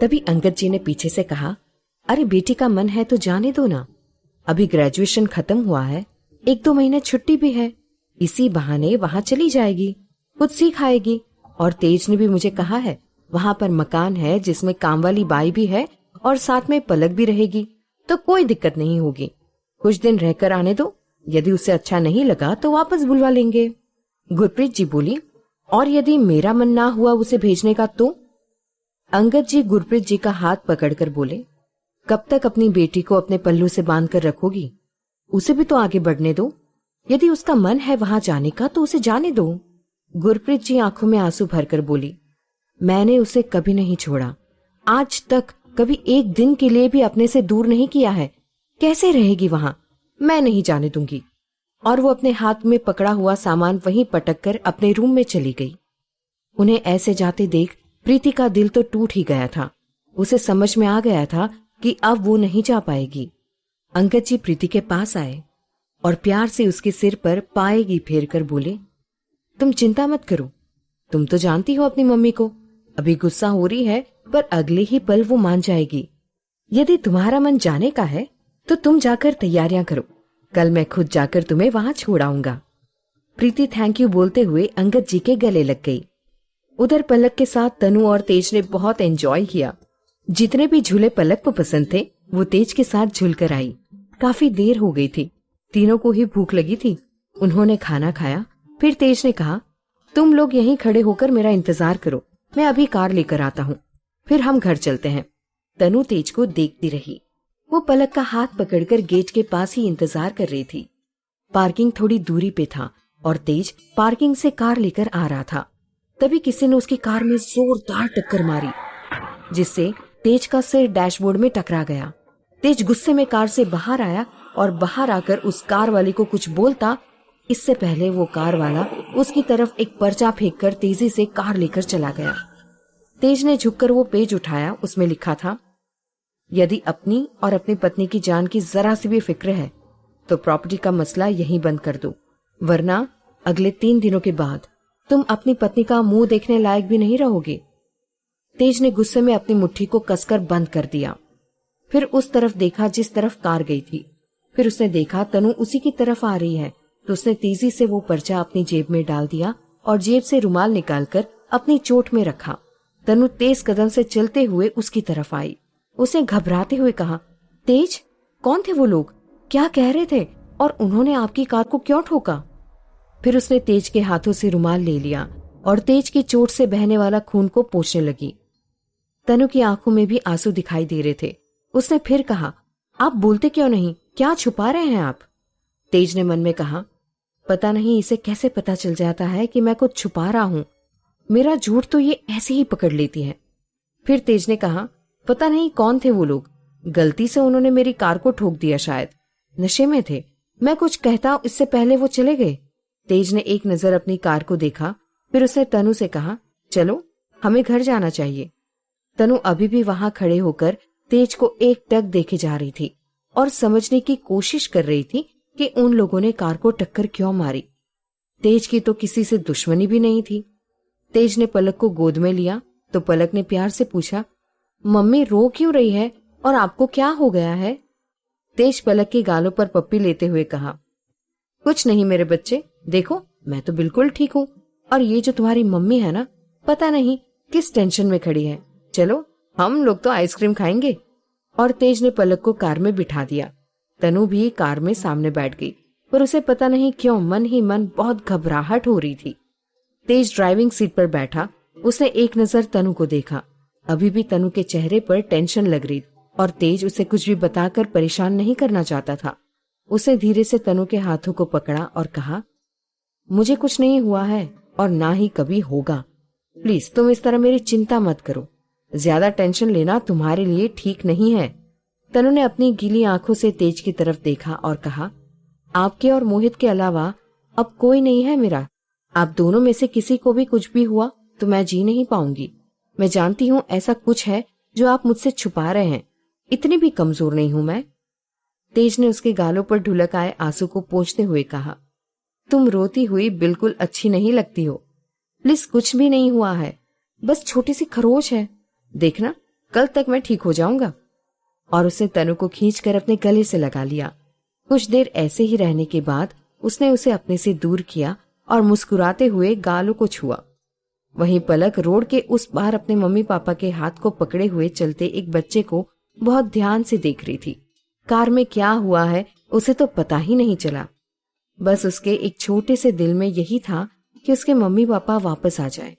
तभी अंगद जी ने पीछे से कहा, अरे बेटी का मन है तो जाने दो ना, अभी ग्रेजुएशन खत्म हुआ है, 1-2 महीने छुट्टी भी है, इसी बहाने वहां चली जाएगी, कुछ सीख आएगी। और तेज ने भी मुझे कहा है वहां पर मकान है जिसमें काम वाली बाई भी है और साथ में पलक भी रहेगी, तो कोई दिक्कत नहीं होगी। कुछ दिन रहकर आने दो, यदि उसे अच्छा नहीं लगा तो वापस बुलवा लेंगे। गुरप्रीत जी बोली, और यदि मेरा मन ना हुआ उसे भेजने का तो? अंगद जी गुरप्रीत जी का हाथ पकड़कर बोले, कब तक अपनी बेटी को अपने पल्लू से बांध कर रखोगी? उसे भी तो आगे बढ़ने दो। यदि उसका मन है वहां जाने का तो उसे जाने दो। गुरप्रीत जी आंखों में आंसू भरकर बोली, मैंने उसे कभी नहीं छोड़ा, आज तक कभी एक दिन के लिए भी अपने से दूर नहीं किया है। कैसे रहेगी वहां? मैं नहीं जाने दूंगी। और वो अपने हाथ में पकड़ा हुआ सामान वहीं पटक कर अपने रूम में चली गई। उन्हें ऐसे जाते देख प्रीति का दिल तो टूट ही गया था। उसे समझ में आ गया था कि अब वो नहीं जा पाएगी। अंगद जी प्रीति के पास आए और प्यार से उसके सिर पर पाएगी फेर कर बोले, तुम चिंता मत करो, तुम तो जानती हो अपनी मम्मी को, अभी गुस्सा हो रही है पर अगले ही पल वो मान जाएगी। यदि तुम्हारा मन जाने का है तो तुम जाकर तैयारियां करो, कल मैं खुद जाकर तुम्हें वहां छोड़ आऊंगा। प्रीति थैंक यू बोलते हुए अंगद जी के गले लग गई। उधर पलक के साथ तनु और तेज ने बहुत एंजॉय किया। जितने भी झूले पलक को पसंद थे वो तेज के साथ झूल कर आई। काफी देर हो गई थी, तीनों को ही भूख लगी थी। उन्होंने खाना खाया। फिर तेज ने कहा, तुम लोग यहीं खड़े होकर मेरा इंतजार करो, मैं अभी कार लेकर आता हूँ, फिर हम घर चलते हैं। तनु तेज को देखती रही। वो पलक का हाथ पकड़कर गेट के पास ही इंतजार कर रही थी। पार्किंग थोड़ी दूरी पे था और तेज पार्किंग से कार लेकर आ रहा था। तभी किसी ने उसकी कार में जोरदार टक्कर मारी, जिससे तेज का सिर डैशबोर्ड में टकरा गया। तेज गुस्से में कार से बाहर आया और बाहर आकर उस कार वाले को कुछ बोलता, इससे पहले वो कार वाला उसकी तरफ एक पर्चा फेंककर तेजी से कार लेकर चला गया। तेज ने झुककर वो पेज उठाया, उसमें लिखा था, यदि अपनी और अपनी पत्नी की जान की जरा सी भी फिक्र है तो प्रॉपर्टी का मसला यहीं बंद कर दो, वरना अगले 3 दिनों के बाद तुम अपनी पत्नी का मुंह देखने लायक भी नहीं रहोगे। तेज ने गुस्से में अपनी मुट्ठी को कसकर बंद कर दिया। फिर उस तरफ देखा जिस तरफ कार गई थी। फिर उसने देखा तनु उसी की तरफ आ रही है, तो उसने तेजी से वो पर्चा अपनी जेब में डाल दिया और जेब से रुमाल निकालकर अपनी चोट में रखा। तनु तेज कदम से चलते हुए उसकी तरफ आई। उसने घबराते हुए कहा, तेज, कौन थे वो लोग? क्या कह रहे थे और उन्होंने आपकी कार को क्यों ठोका? फिर उसने तेज के हाथों से रुमाल ले लिया और तेज की चोट से बहने वाला खून को पोंछने लगी। तनु की आंखों में भी आंसू दिखाई दे रहे थे। उसने फिर कहा, आप बोलते क्यों नहीं? क्या छुपा रहे हैं आप? तेज ने मन में कहा, पता नहीं इसे कैसे पता चल जाता है कि मैं कुछ छुपा रहा हूं। मेरा झूठ तो ये ऐसे ही पकड़ लेती है। फिर तेज ने कहा, पता नहीं कौन थे वो लोग, गलती से उन्होंने मेरी कार को ठोक दिया, शायद नशे में थे। मैं कुछ कहता इससे पहले वो चले गए। तेज ने एक नजर अपनी कार को देखा, फिर उसने तनु से कहा, चलो हमें घर जाना चाहिए। तनु अभी भी वहां खड़े होकर तेज को एकटक देखे जा रही थी और समझने की कोशिश कर रही थी कि उन लोगों ने कार को टक्कर क्यों मारी। तेज की तो किसी से दुश्मनी भी नहीं थी। तेज ने पलक को गोद में लिया तो पलक ने प्यार से पूछा, मम्मी रो क्यों रही है और आपको क्या हो गया है? तेज पलक के गालों पर पप्पी लेते हुए कहा, कुछ नहीं मेरे बच्चे, देखो मैं तो बिल्कुल ठीक हूँ, और ये जो तुम्हारी मम्मी है ना, पता नहीं किस टेंशन में खड़ी है। चलो हम लोग तो आइसक्रीम खाएंगे। और तेज ने पलक को कार में बिठा दिया। तनु भी कार में सामने बैठ गई, पर उसे पता नहीं क्यों मन ही मन बहुत घबराहट हो रही थी। तेज ड्राइविंग सीट पर बैठा। उसने एक नजर तनु को देखा। अभी भी तनु के चेहरे पर टेंशन लग रही और तेज उसे कुछ भी बताकर परेशान नहीं करना चाहता था। उसने धीरे से तनु के हाथों को पकड़ा और कहा, मुझे कुछ नहीं हुआ है और ना ही कभी होगा। प्लीज तुम इस तरह मेरी चिंता मत करो, ज्यादा टेंशन लेना तुम्हारे लिए ठीक नहीं है। तनु ने अपनी गीली आंखों से तेज की तरफ देखा और कहा, आपके और मोहित के अलावा अब कोई नहीं है मेरा। आप दोनों में से किसी को भी कुछ भी हुआ तो मैं जी नहीं पाऊंगी। मैं जानती हूँ ऐसा कुछ है जो आप मुझसे छुपा रहे हैं, इतनी भी कमजोर नहीं हूं मैं। तेज ने उसके गालों पर ढुलक आए आंसू को पोंछते हुए कहा, तुम रोती हुई बिल्कुल अच्छी नहीं लगती हो। प्लीज कुछ भी नहीं हुआ है, बस छोटी सी खरोच है। देखना कल तक मैं ठीक हो जाऊंगा। और उसने तनु को खींचकर अपने गले से लगा लिया। कुछ देर ऐसे ही रहने के बाद उसने उसे अपने से दूर किया और मुस्कुराते हुए गालों को छुआ। वहीं पलक रोड के उस पार अपने मम्मी पापा के हाथ को पकड़े हुए चलते एक बच्चे को बहुत ध्यान से देख रही थी। कार में क्या हुआ है उसे तो पता ही नहीं चला। बस उसके एक छोटे से दिल में यही था कि उसके मम्मी पापा वापस आ जाएं।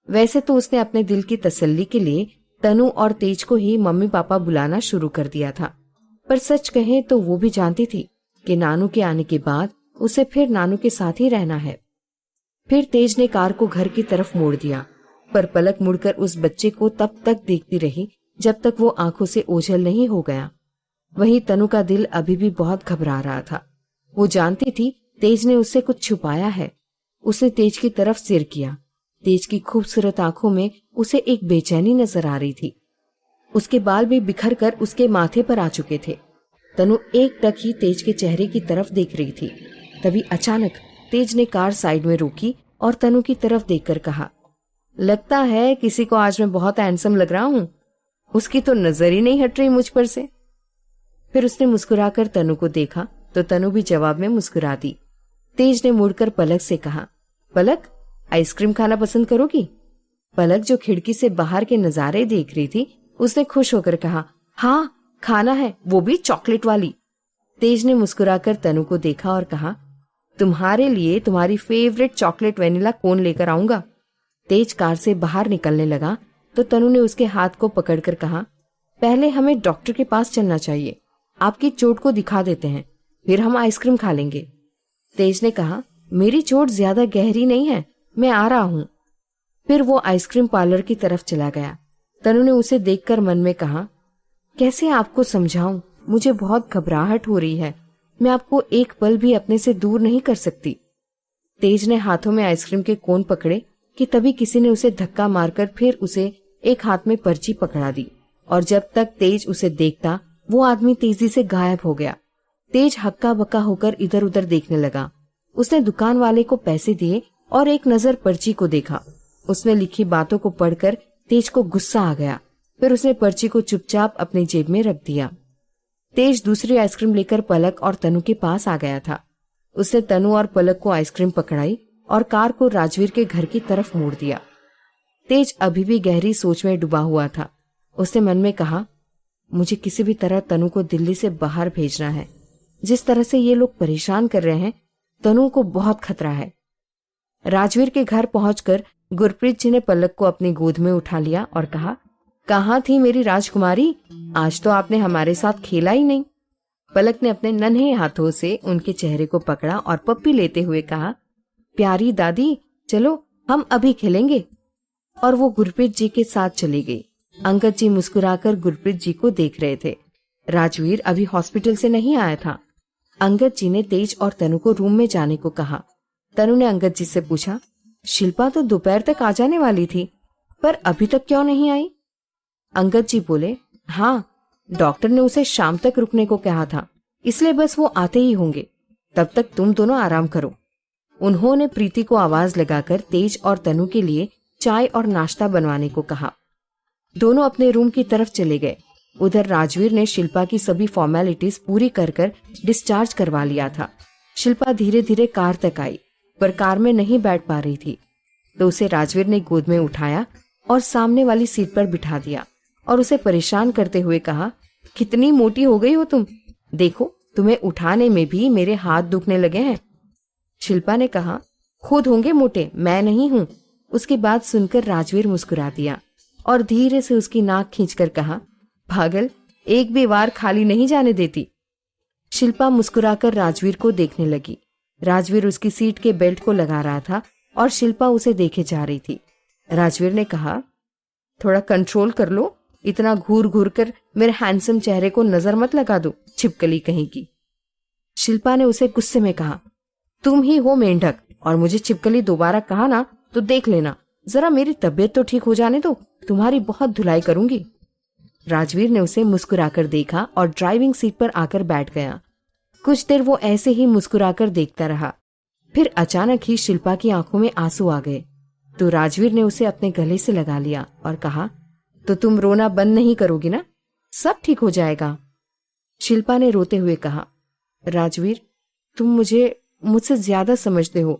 वैसे तो उसने अपने दिल की तसल्ली के लिए तनु और तेज को ही मम्मी पापा बुलाना शुरू कर दिया था, पर सच कहें तो वो भी जानती थी कि नानू के आने के बाद उसे फिर नानू के साथ ही रहना है। फिर तेज ने कार को घर की तरफ मोड़ दिया, पर पलक मुड़कर उस बच्चे को तब तक देखती रही जब तक वो आंखों से ओझल नहीं हो गया। वहीं तनु का दिल अभी भी बहुत घबरा रहा था। वो जानती थी तेज ने उससे कुछ छुपाया है। उसने तेज की तरफ सिर किया। तेज की खूबसूरत आंखों में उसे एक बेचैनी नजर आ रही थी। उसके बाल भी बिखर कर उसके माथे पर आ चुके थे। तनु एक टक ही तेज के चेहरे की तरफ देख रही थी। तभी अचानक तेज ने कार साइड में रोकी और तनु की तरफ देखकर कहा, लगता है किसी को आज मैं बहुत हैंडसम लग रहा हूं। उसकी तो नजर ही नहीं हट रही मुझ पर से। फिर उसने मुस्कुराकर तनु को देखा तो तनु भी जवाब में मुस्कुरा दी। तेज ने मुड़कर पलक से कहा, पलक आइसक्रीम खाना पसंद करोगी? पलक जो खिड़की से बाहर के नजारे देख रही थी उसने खुश होकर कहा, हाँ खाना है, वो भी चॉकलेट वाली। तेज ने मुस्कुराकर तनु को देखा और कहा, तुम्हारे लिए तुम्हारी फेवरेट चॉकलेट वेनिला कोन लेकर आऊंगा। तेज कार से बाहर निकलने लगा तो तनु ने उसके हाथ को पकड़कर कहा, पहले हमें डॉक्टर के पास चलना चाहिए। आपकी चोट को दिखा देते हैं, फिर हम आइसक्रीम खा लेंगे। तेज ने कहा, मेरी चोट ज्यादा गहरी नहीं है, मैं आ रहा हूं। फिर वो आइसक्रीम पार्लर की तरफ चला गया। तनु ने उसे देखकर मन में कहा, कैसे आपको समझाऊं, मुझे बहुत घबराहट हो रही है। मैं आपको एक पल भी अपने से दूर नहीं कर सकती। तेज ने हाथों में आइसक्रीम के कोन पकड़े कि तभी किसी ने उसे धक्का मारकर फिर उसे एक हाथ में पर्ची पकड़ा दी, और जब तक तेज उसे देखता वो आदमी तेजी से गायब हो गया। तेज हक्का बक्का होकर इधर उधर देखने लगा। उसने दुकान वाले को पैसे दिए और एक नजर पर्ची को देखा। उसमें लिखी बातों को पढ़कर तेज को गुस्सा आ गया। फिर उसने पर्ची को चुपचाप अपनी जेब में रख दिया। तेज दूसरी आइसक्रीम लेकर पलक और तनु के पास आ गया था। उसने तनु और पलक को आइसक्रीम पकड़ाई और कार को राजवीर के घर की तरफ मोड़ दिया। तेज अभी भी गहरी सोच में डूबा हुआ था। उसने मन में कहा, मुझे किसी भी तरह तनु को दिल्ली से बाहर भेजना है। जिस तरह से ये लोग परेशान कर रहे हैं, तनु को बहुत खतरा है। राजवीर के घर पहुंचकर गुरप्रीत जी ने पलक को अपनी गोद में उठा लिया और कहा, कहाँ थी मेरी राजकुमारी? आज तो आपने हमारे साथ खेला ही नहीं। पलक ने अपने नन्हे हाथों से उनके चेहरे को पकड़ा और पप्पी लेते हुए कहा, प्यारी दादी चलो हम अभी खेलेंगे। और वो गुरप्रीत जी के साथ चली गई। अंगद जी मुस्कुराकर गुरप्रीत जी को देख रहे थे। राजवीर अभी हॉस्पिटल से नहीं आया था। अंगद जी ने तेज और तनु को रूम में जाने को कहा। तनु ने अंगद जी से पूछा, शिल्पा तो दोपहर तक आ जाने वाली थी, पर अभी तक क्यों नहीं आई? अंगद जी बोले, हाँ डॉक्टर ने उसे शाम तक रुकने को कहा था, इसलिए बस वो आते ही होंगे। तब तक तुम दोनों आराम करो। उन्होंने प्रीति को आवाज लगाकर तेज और तनु के लिए चाय और नाश्ता बनवाने को कहा। दोनों अपने रूम की तरफ चले गए। उधर राजवीर ने शिल्पा की सभी फॉर्मेलिटीज पूरी कर डिस्चार्ज करवा लिया था। शिल्पा धीरे धीरे कार तक आई, पर कार में नहीं बैठ पा रही थी, तो उसे राजवीर ने गोद में उठाया और सामने वाली सीट पर बिठा दिया और उसे परेशान करते हुए कहा, कितनी मोटी हो गई हो तुम, देखो तुम्हें उठाने में भी मेरे हाथ दुखने लगे हैं। शिल्पा ने कहा, खुद होंगे मोटे, मैं नहीं हूँ। उसकी बात सुनकर राजवीर मुस्कुरा दिया और धीरे से उसकी नाक खींचकर कहा, पागल, एक भी बार खाली नहीं जाने देती। शिल्पा मुस्कुराकर राजवीर को देखने लगी। राजवीर उसकी सीट के बेल्ट को लगा रहा था और शिल्पा उसे देखे जा रही थी। राजवीर ने कहा, थोड़ा कंट्रोल कर लो, इतना घूर घूर कर मेरे हैंडसम चेहरे को नजर मत लगा दो, छिपकली कहीं की। शिल्पा ने उसे गुस्से में कहा, तुम ही हो मेंढक, और मुझे छिपकली दोबारा कहा ना तो देख लेना, जरा मेरी तबीयत तो ठीक हो जाने दो, तुम्हारी बहुत धुलाई करूंगी। राजवीर ने उसे मुस्कुराकर देखा और ड्राइविंग सीट पर आकर बैठ गया। कुछ देर वो ऐसे ही मुस्कुराकर देखता रहा। फिर अचानक ही शिल्पा की आंखों में आंसू आ गए, तो राजवीर ने उसे अपने गले से लगा लिया और कहा, तो तुम रोना बंद नहीं करोगी ना? सब ठीक हो जाएगा। शिल्पा ने रोते हुए कहा, राजवीर, तुम मुझसे ज्यादा समझते हो,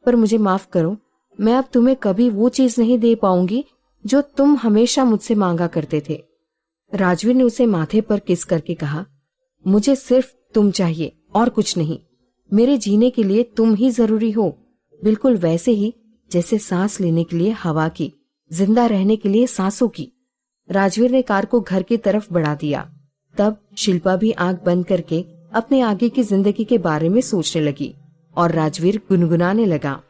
पर मुझे माफ करो। मैं अब तुम्हें कभी वो चीज नहीं दे पाऊंगी जो तुम हमेशा मुझसे मांगा करते थे। राजवीर ने उसे माथे पर किस करके कहा, मुझे सिर्फ तुम चाहिए और कुछ नहीं। मेरे जीने के लिए तुम ही जरूरी हो, बिल्कुल वैसे ही जैसे सांस लेने के लिए हवा की, जिंदा रहने के लिए सांसों की। राजवीर ने कार को घर की तरफ बढ़ा दिया। तब शिल्पा भी आंख बंद करके अपने आगे की जिंदगी के बारे में सोचने लगी और राजवीर गुनगुनाने लगा,